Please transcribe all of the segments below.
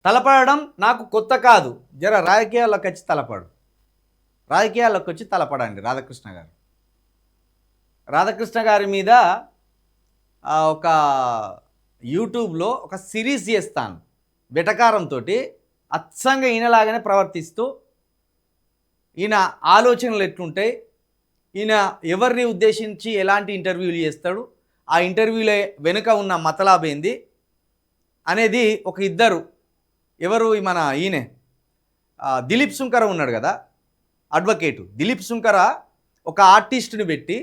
తలపడడం నాకు కొత్త కాదు. జర రాజకీయాల్లోకి వచ్చి తలపడు. రాజకీయాల్లోకి వచ్చి తలపడండి రాధాకృష్ణ గారు. రాధాకృష్ణ గారి మీద ఒక యూట్యూబ్లో ఒక సిరీస్ చేస్తాను. వెటకారంతో అచ్చంగా ఈయనలాగానే ప్రవర్తిస్తూ, ఈయన ఆలోచనలు ఎట్లుంటాయి, ఈయన ఎవరిని ఉద్దేశించి ఎలాంటి ఇంటర్వ్యూలు చేస్తాడు, ఆ ఇంటర్వ్యూలో వెనుక ఉన్న మతలాబేంది అనేది ఒక ఇద్దరు, ఎవరు మన ఈయనే దిలీప్ సుంకర ఉన్నాడు కదా, అడ్వకేటు దిలీప్ సుంకర ఒక ఆర్టిస్ట్ని పెట్టి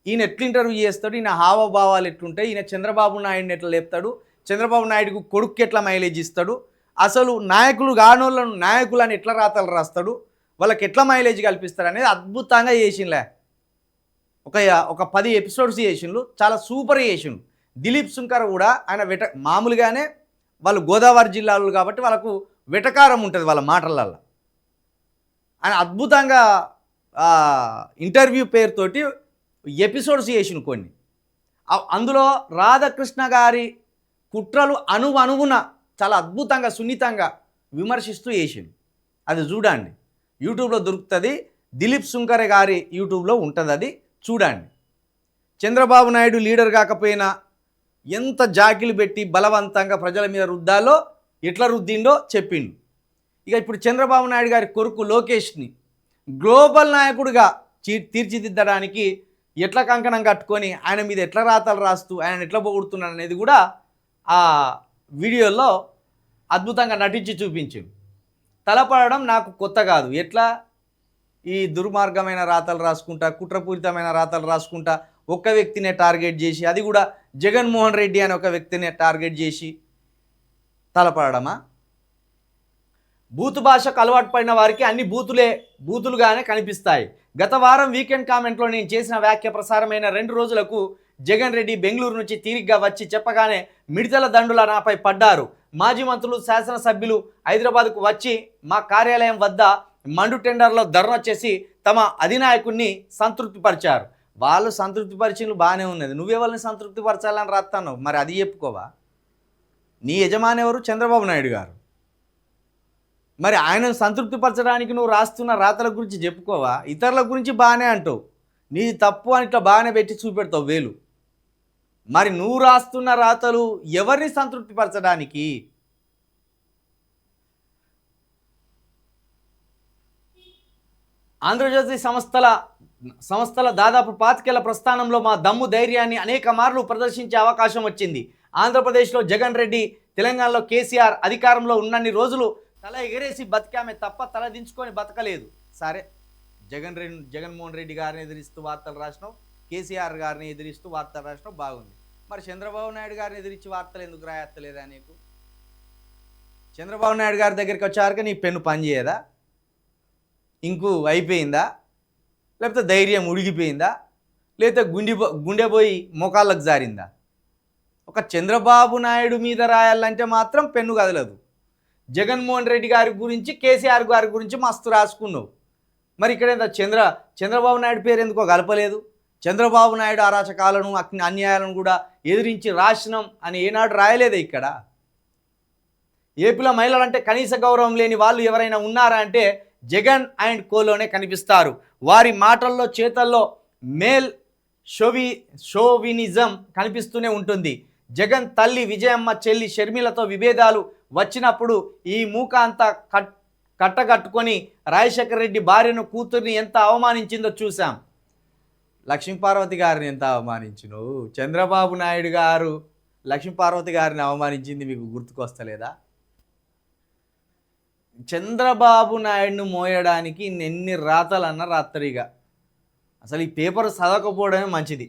ఈయన ఎట్లా ఇంటర్వ్యూ చేస్తాడు, ఈయన హావభావాలు ఎట్లుంటాయి, ఈయన చంద్రబాబు నాయుడిని ఎట్లా లేపుతాడు, చంద్రబాబు నాయుడుకు కొడుకు ఎట్లా మైలేజ్ ఇస్తాడు, అసలు నాయకులు కానోళ్ళను నాయకులని ఎట్లా రాతలు రాస్తాడు, వాళ్ళకి ఎట్లా మైలేజ్ కల్పిస్తాడు అనేది అద్భుతంగా చేసిండ్లే. ఒక 10 ఎపిసోడ్స్ చేసిండ్రు, చాలా సూపర్ చేసిండ్రు. దిలీప్ సుంకర కూడా ఆయన మామూలుగానే వాళ్ళు గోదావరి జిల్లాలో కాబట్టి వాళ్ళకు వెటకారం ఉంటుంది వాళ్ళ మాటలల్లో. ఆయన అద్భుతంగా ఇంటర్వ్యూ పేరుతోటి ఎపిసోడ్స్ చేసిన కొన్ని. అందులో రాధాకృష్ణ గారి కుట్రలు అణువున చాలా అద్భుతంగా సున్నితంగా విమర్శిస్తూ చేసిండు. అది చూడండి, యూట్యూబ్లో దొరుకుతుంది. దిలీప్ సుంకర గారి యూట్యూబ్లో ఉంటుంది, అది చూడండి. చంద్రబాబు నాయుడు లీడర్ కాకపోయినా ఎంత జాకిలు పెట్టి బలవంతంగా ప్రజల మీద రుద్దాలో ఎట్లా రుద్దిండో చెప్పిండు. ఇక ఇప్పుడు చంద్రబాబు నాయుడు గారి కొడుకు లోకేష్ని గ్లోబల్ నాయకుడిగా తీర్చిదిద్దడానికి ఎట్లా కంకణం కట్టుకొని ఆయన మీద ఎట్లా రాతలు రాస్తూ ఆయన ఎట్లా పొగుడుతున్నాడు అనేది కూడా ఆ వీడియోలో అద్భుతంగా నటించి చూపించిండు. తలపడడం నాకు కొత్త కాదు. ఎట్లా ఈ దుర్మార్గమైన రాతలు రాసుకుంటా, కుట్రపూరితమైన రాతలు రాసుకుంటా ఒక్క వ్యక్తినే టార్గెట్ చేసి, అది కూడా జగన్మోహన్ రెడ్డి అనే ఒక వ్యక్తిని టార్గెట్ చేసి తలపడమా? బూతు భాషకు అలవాటు పడిన వారికి అన్ని బూతులుగానే కనిపిస్తాయి. గత వారం వీకెండ్ కామెంట్లో నేను చేసిన వ్యాఖ్య ప్రసారమైన 2 రోజులకు జగన్ రెడ్డి బెంగళూరు నుంచి తీరిగ్గా వచ్చి చెప్పగానే మిడతల దండుల నాపై పడ్డారు. మాజీ మంత్రులు, శాసనసభ్యులు హైదరాబాద్కు వచ్చి మా కార్యాలయం వద్ద మండు టెండర్లో ధర్నా చేసి తమ అధినాయకుడిని సంతృప్తిపరిచారు. వాళ్ళు సంతృప్తిపరిచినలు బాగానే ఉన్నది, నువ్వెవరిని సంతృప్తిపరచాలని రాస్తాను, మరి అది చెప్పుకోవా? నీ యజమాని ఎవరు? చంద్రబాబు నాయుడు గారు. మరి ఆయనను సంతృప్తిపరచడానికి నువ్వు రాస్తున్న రాతల గురించి చెప్పుకోవా? ఇతరుల గురించి బాగానే అంటావు, నీది తప్పు అని ఇట్లా బాగానే పెట్టి చూపెడతావు వేలు. మరి నువ్వు రాస్తున్న రాతలు ఎవరిని సంతృప్తిపరచడానికి? ఆంధ్రజ్యోతి సంస్థల దాదాపు 25 ఏళ్ల ప్రస్థానంలో మా దమ్ము ధైర్యాన్ని అనేక మార్లు ప్రదర్శించే అవకాశం వచ్చింది. ఆంధ్రప్రదేశ్లో జగన్ రెడ్డి, తెలంగాణలో కేసీఆర్ అధికారంలో ఉన్నన్ని రోజులు తల ఎగరేసి బతికామే తప్ప తల దించుకొని బతకలేదు. సరే, జగన్మోహన్ రెడ్డి గారిని ఎదిరిస్తూ వార్తలు రాసినావు, కేసీఆర్ గారిని ఎదిరిస్తూ వార్తలు రాసినావు, బాగుంది. మరి చంద్రబాబు నాయుడు గారిని ఎదిరించి వార్తలు ఎందుకు రాయత్తలేదా నీకు? చంద్రబాబు నాయుడు గారి దగ్గరికి వచ్చాక నీ పెన్ను పనిచేయదా? ఇంకు అయిపోయిందా? లేకపోతే ధైర్యం ఉడిగిపోయిందా? లేకపోతే గుండె పోయి మోకాళ్ళకు జారిందా? ఒక చంద్రబాబు నాయుడు మీద రాయాలంటే మాత్రం పెన్ను కదలదు. జగన్మోహన్ రెడ్డి గారి గురించి, కేసీఆర్ గారి గురించి మస్తు రాసుకున్నావు. మరి ఇక్కడ చంద్రబాబు నాయుడు పేరు ఎందుకో కలపలేదు? చంద్రబాబు నాయుడు అరాచకాలను, అన్యాయాలను కూడా ఎదిరించి రాసినాం అని ఏనాడు రాయలేదే ఇక్కడ? ఏపీలో మహిళలంటే కనీస గౌరవం లేని వాళ్ళు ఎవరైనా ఉన్నారా అంటే జగన్ అండ్ కోలోనే కనిపిస్తారు. వారి మాటల్లో, చేతల్లో మేల్ షోవినిజం కనిపిస్తూనే ఉంటుంది. జగన్ తల్లి విజయమ్మ, చెల్లి షర్మిలతో విభేదాలు వచ్చినప్పుడు ఈ మూక అంతా కట్టగట్టుకొని రాజశేఖర రెడ్డి భార్యను, కూతుర్ని ఎంత అవమానించిందో చూసాం. లక్ష్మీపార్వతి గారిని ఎంత అవమానించును? చంద్రబాబు నాయుడు గారు లక్ష్మీపార్వతి గారిని అవమానించింది మీకు గుర్తుకొస్తలేదా? చంద్రబాబు నాయుడును మోయడానికి ఎన్ని రాతలన్నా రాత్తరిగా. అసలు ఈ పేపర్ చదవకపోవడమే మంచిది.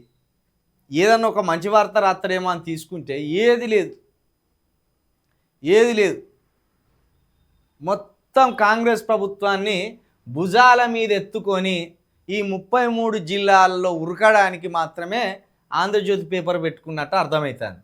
ఏదన్నా ఒక మంచి వార్త రాత్తరేమో అని తీసుకుంటే ఏది లేదు. మొత్తం కాంగ్రెస్ ప్రభుత్వాన్ని భుజాల మీద ఎత్తుకొని ఈ 33 జిల్లాల్లో ఉరకడానికి మాత్రమే ఆంధ్రజ్యోతి పేపర్ పెట్టుకున్నట్టు అర్థమవుతుంది.